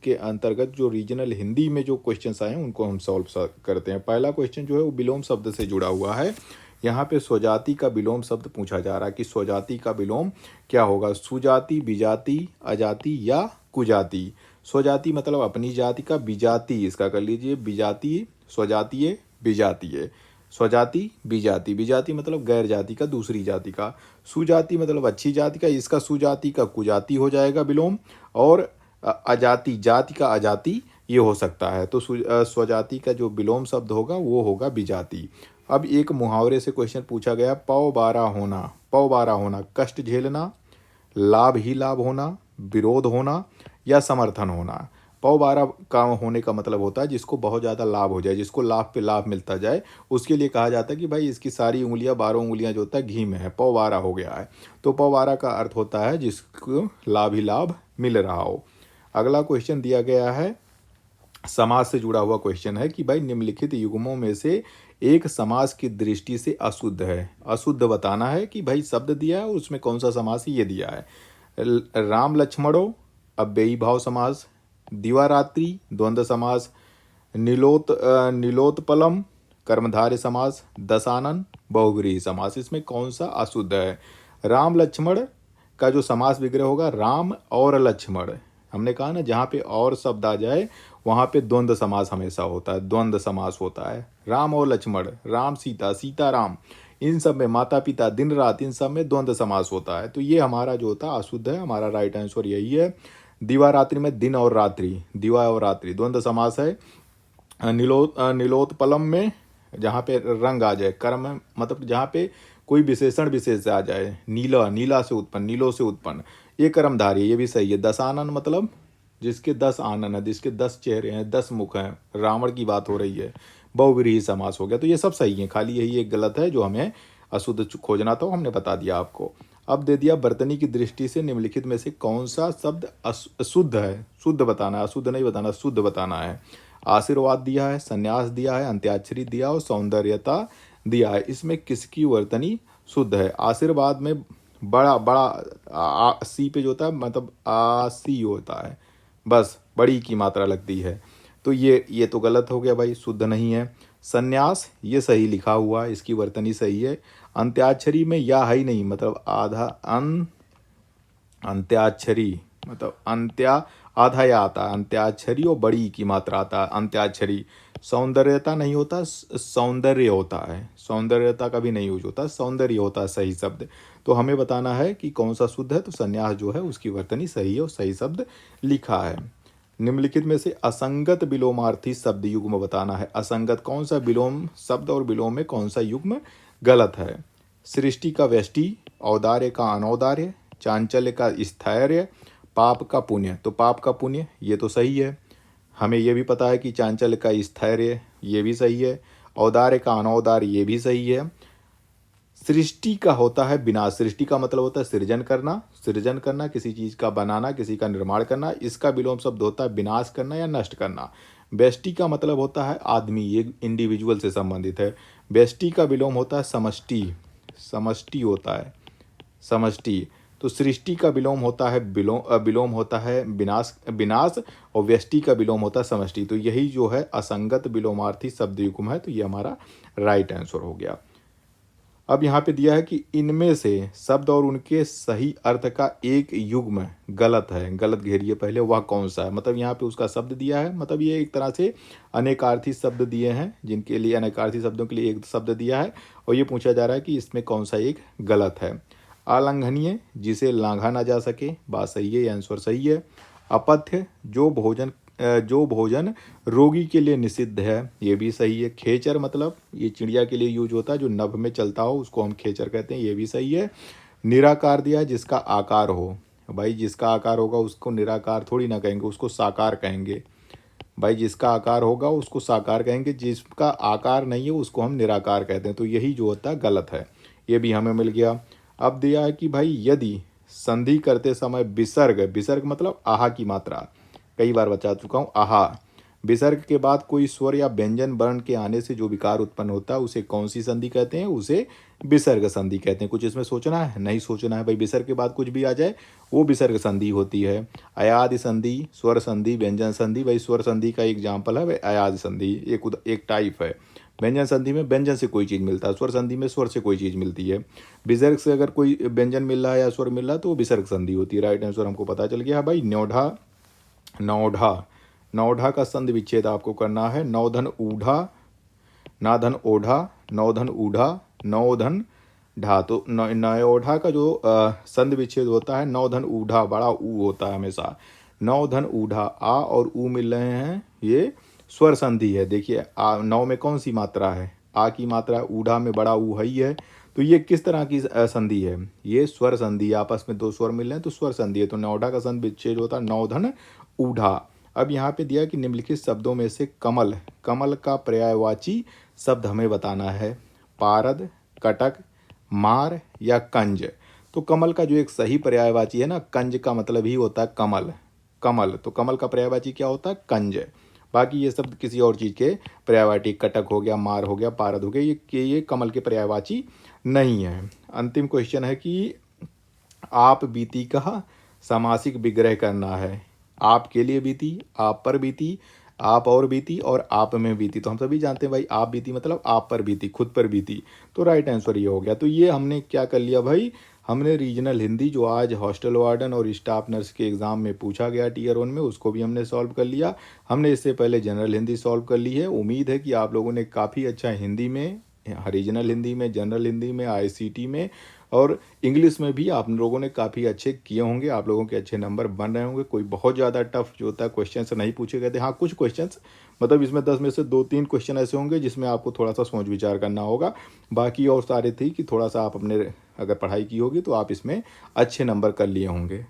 के अंतर्गत जो रीजनल हिंदी में जो क्वेश्चंस आए हैं उनको हम सॉल्व करते हैं। पहला क्वेश्चन जो है वो विलोम शब्द से जुड़ा हुआ है। यहाँ पे स्वजाति का विलोम शब्द पूछा जा रहा है कि स्वजाति का विलोम क्या होगा, सुजाति, विजाति, अजाति या कुजाति। स्वजाति मतलब अपनी जाति का, विजाति इसका कर लीजिए विजातीय, स्वजातीय, विजातीय। स्वजाति, विजाति, विजाति मतलब गैर जाति का, दूसरी जाति का। सुजाति मतलब अच्छी जाति का, इसका सुजाति का कुजाति हो जाएगा विलोम। और अजाति, जाति का अजाति ये हो सकता है। तो स्वजाति का जो विलोम शब्द होगा वो होगा विजाति। अब एक मुहावरे से क्वेश्चन पूछा गया, पौ बारा होना। पौ बारा होना, कष्ट झेलना, लाभ ही लाभ होना, विरोध होना या समर्थन होना। पौ बारह का होने का मतलब होता है जिसको बहुत ज़्यादा लाभ हो जाए, जिसको लाभ पे लाभ मिलता जाए, उसके लिए कहा जाता है कि भाई इसकी सारी उंगलियां, 12 उंगलियां जो होता है घी में है, पौ बारह हो गया है। तो पौ बारह का अर्थ होता है जिसको लाभ ही लाभ मिल रहा हो। अगला क्वेश्चन दिया गया है, समाज से जुड़ा हुआ क्वेश्चन है कि भाई निम्नलिखित युग्मों में से एक समाज की दृष्टि से अशुद्ध है। अशुद्ध बताना है कि भाई शब्द दिया है उसमें कौन सा समास ये दिया है। राम लक्ष्मणों, अव्ययी भाव समास, दिवारात्रि द्वंद्व समास, नीलोत्पलम कर्मधारय समास, दशानन बहुव्रीहि समास। इसमें कौन सा अशुद्ध है। राम लक्ष्मण का जो समास विग्रह होगा, राम और लक्ष्मण, हमने कहा ना जहाँ पे और शब्द आ जाए वहाँ पे द्वंद्व समास हमेशा होता है, द्वंद्व समास होता है। राम और लक्ष्मण, राम सीता, सीता राम, इन सब में माता पिता, दिन रात, इन सब में द्वंद्व समास होता है। तो ये हमारा जो होता है अशुद्ध है, हमारा राइट आंसर यही है। दिवारात्रि में दिन और रात्रि, दिवा और रात्रि द्वंद्व समास है। नीलोत्पलम में जहाँ पे रंग आ जाए, कर्म मतलब जहाँ पे कोई विशेषण विशेष आ जाए, नीला, नीला से उत्पन्न, नीलो से उत्पन्न, ये कर्मधारी, ये भी सही है। दशानन मतलब जिसके 10 आनन है, जिसके 10 चेहरे हैं, 10 मुख हैं, रावण की बात हो रही है, बहुव्रीहि समास हो गया। तो ये सब सही है, खाली यही एक गलत है जो हमें अशुद्ध खोजना था, हमने बता दिया आपको। अब दे दिया, बर्तनी की दृष्टि से निम्नलिखित में से कौन सा शब्द अशुद्ध है। शुद्ध बताना है, अशुद्ध नहीं बताना, शुद्ध बताना है। आशीर्वाद दिया है, संन्यास दिया है, अंत्याक्षरी दिया और सौंदर्यता दिया है। इसमें किसकी वर्तनी शुद्ध है। आशीर्वाद में बड़ा बड़ा सी पे जो होता है मतलब सी होता है, बस बड़ी की मात्रा लगती है, तो ये तो गलत हो गया भाई, शुद्ध नहीं है। संन्यास ये सही लिखा हुआ, इसकी वर्तनी सही है। अंत्याक्षरी में या है ही नहीं, मतलब आधा अंत्याक्षरी मतलब आधा या आता है, अंत्याक्षरी और बड़ी की मात्रा आता है अंत्याक्षरी। सौंदर्यता नहीं होता, सौंदर्य होता है, सौंदर्यता का भी नहीं यूज होता, सौंदर्य होता है सही शब्द। तो हमें बताना है कि कौन सा शुद्ध है, तो संन्यास जो है उसकी वर्तनी सही है और सही शब्द लिखा है। निम्नलिखित में से असंगत विलोमार्थी शब्द युग्म बताना है। असंगत कौन सा विलोम शब्द और विलोम में कौन सा युग्म गलत है। सृष्टि का व्यष्टि, औदार्य का अनौदार्य, चांचल्य का स्थैर्य, पाप का पुण्य। तो पाप का पुण्य ये तो सही है, हमें ये भी पता है कि चांचल्य का स्थैर्य ये भी सही है, औदार्य का अनौदार्य ये भी सही है। सृष्टि का होता है विनाश, सृष्टि का मतलब होता है सृजन करना, सृजन करना, किसी चीज़ का बनाना, किसी का निर्माण करना। इसका विलोम शब्द होता है विनाश करना या नष्ट करना। व्यष्टि का मतलब होता है आदमी, ये इंडिविजुअल से संबंधित है। व्यष्टि का विलोम होता है समष्टि, समष्टि होता है, समष्टि। तो सृष्टि का विलोम होता है विलोम होता है विनाश, विनाश, और व्यष्टि का विलोम होता है समष्टि। तो यही जो है असंगत विलोमार्थी शब्द युग्म है, तो ये हमारा राइट आंसर हो गया। अब यहाँ पे दिया है कि इनमें से शब्द और उनके सही अर्थ का एक युग्म गलत है, गलत घेरिए पहले, वह कौन सा है। मतलब यहाँ पे उसका शब्द दिया है, मतलब ये एक तरह से अनेकार्थी शब्द दिए हैं, जिनके लिए अनेकार्थी शब्दों के लिए एक शब्द दिया है, और ये पूछा जा रहा है कि इसमें कौन सा एक गलत है। अलंघनीय, जिसे लांघा ना जा सके, बात सही है, ये आंसर सही है। अपथ्य, जो भोजन रोगी के लिए निषिद्ध है, ये भी सही है। खेचर मतलब ये चिड़िया के लिए यूज होता है, जो नभ में चलता हो उसको हम खेचर कहते हैं, ये भी सही है। निराकार दिया, जिसका आकार हो, भाई जिसका आकार होगा उसको निराकार थोड़ी ना कहेंगे, उसको साकार कहेंगे। भाई जिसका आकार होगा उसको साकार कहेंगे, जिसका आकार नहीं है उसको हम निराकार कहते हैं। तो यही जो होता है गलत है, ये भी हमें मिल गया। अब दिया है कि भाई यदि संधि करते समय विसर्ग, विसर्ग मतलब आहा की मात्रा, कई बार बता चुका हूँ, आहा विसर्ग के बाद कोई स्वर या व्यंजन वर्ण के आने से जो विकार उत्पन्न होता है उसे कौन सी संधि कहते हैं? उसे विसर्ग संधि कहते हैं। कुछ इसमें सोचना है? नहीं सोचना है भाई, विसर्ग के बाद कुछ भी आ जाए वो विसर्ग संधि होती है। अयादि संधि, स्वर संधि, व्यंजन संधि। भाई स्वर संधि का एग्जाम्पल है अयादि संधि, एक टाइप है। व्यंजन संधि में व्यंजन से कोई चीज़ मिलता है, स्वर संधि में स्वर से कोई चीज़ मिलती है। विसर्ग से अगर कोई व्यंजन मिल रहा है या स्वर मिल रहा है तो वो विसर्ग संधि होती है। राइट आंसर हमको पता चल गया भाई। नौढ़ा, नौढ़ा, नौढ़ा का संधि विच्छेद आपको करना है। नौधन ऊढ़ा, नाधन ओढ़ा, नौधन ऊढ़ा, नौधन ढा। तो नौढ़ा का जो संधि विच्छेद होता है, नौधन ऊढ़ा बड़ा ऊ होता है हमेशा। नौधन ऊढ़ा, आ और ऊ मिल रहे हैं, ये स्वर संधि है। देखिए आ नौ में कौन सी मात्रा है? आ की मात्रा, ऊढ़ा में बड़ा ऊ है ही है। तो ये किस तरह की संधि है? ये स्वर संधि, आपस में दो स्वर मिल रहे हैं तो स्वर संधि है। तो नौढ़ा का संधि विच्छेद होता है नौधन ऊढ़ा। अब यहाँ पे दिया कि निम्नलिखित शब्दों में से कमल, कमल का पर्यायवाची शब्द हमें बताना है। पारद, कटक, मार या कंज। तो कमल का जो एक सही पर्यायवाची है ना, कंज का मतलब ही होता है कमल। कमल, तो कमल का पर्यायवाची क्या होता है? कंज। बाकी ये शब्द किसी और चीज़ के पर्यायवाची, कटक हो गया, मार हो गया, पारद हो गया, ये कमल के पर्यायवाची नहीं है। अंतिम क्वेश्चन है कि आप बीती का समासिक विग्रह करना है। आपके लिए बीती, आप पर बीती, आप और बीती और आप में बीती। तो हम सभी जानते हैं भाई, आप बीती मतलब आप पर बीती, खुद पर बीती। तो राइट आंसर ये हो गया। तो ये हमने क्या कर लिया भाई, हमने रीजनल हिंदी जो आज हॉस्टल वार्डन और स्टाफ नर्स के एग्ज़ाम में पूछा गया टीयर 1 में, उसको भी हमने सॉल्व कर लिया। हमने इससे पहले जनरल हिंदी सॉल्व कर ली है। उम्मीद है कि आप लोगों ने काफ़ी अच्छा हिंदी में, रीजनल हिंदी में, जनरल हिंदी में, आईसीटी में और इंग्लिश में भी आप लोगों ने काफ़ी अच्छे किए होंगे। आप लोगों के अच्छे नंबर बन रहे होंगे। कोई बहुत ज़्यादा टफ जो होता है क्वेश्चंस नहीं पूछे गए थे। हाँ, कुछ क्वेश्चंस मतलब इसमें 10 में से 2-3 क्वेश्चन ऐसे होंगे जिसमें आपको थोड़ा सा सोच विचार करना होगा। बाकी और सारे थी कि थोड़ा सा आप अपने अगर पढ़ाई की होगी तो आप इसमें अच्छे नंबर कर लिए होंगे।